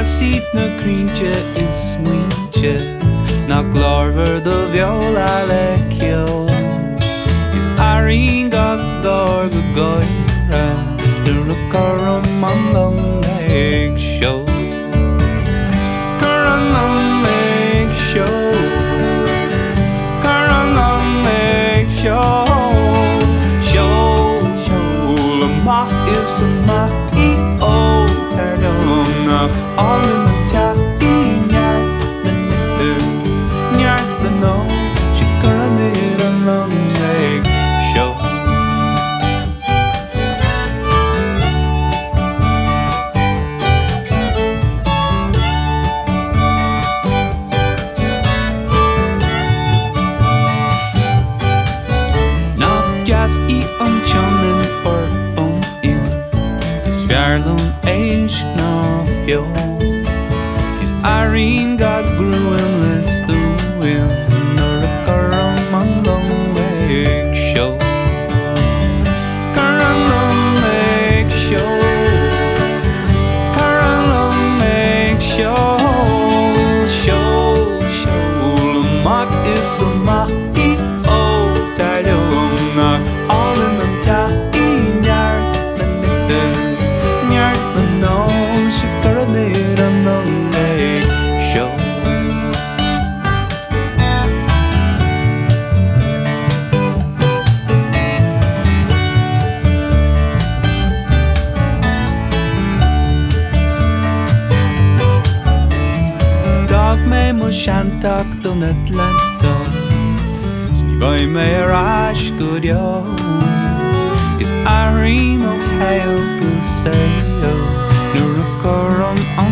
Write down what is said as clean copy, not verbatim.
siit na cringe is smuinte nach glárver do bheola le ceol. Is airín gach dár go gaiire de rucarum an long ag seo. Gur an long ag seo, gur an long ag seo. Seol amach is amach I ó tardom nach all in the taí neart le niú neart le nó si gur an mid an long ag seo. Jas I an tionin for in is fearlún éis ná fio. Is airín gach grúim le stúin nuair a chuiream an long ag seo. Chur an long ag seo, chur an long ag seo. Seol amach is amach I ó tardom nach all in an taí neart le niú neart le nó si gur an mid an long ag seo. Dag mé mo seanteach don Atlanta, Vai me arás go deo. Is airín ó hail go sayo nuair a chuiream an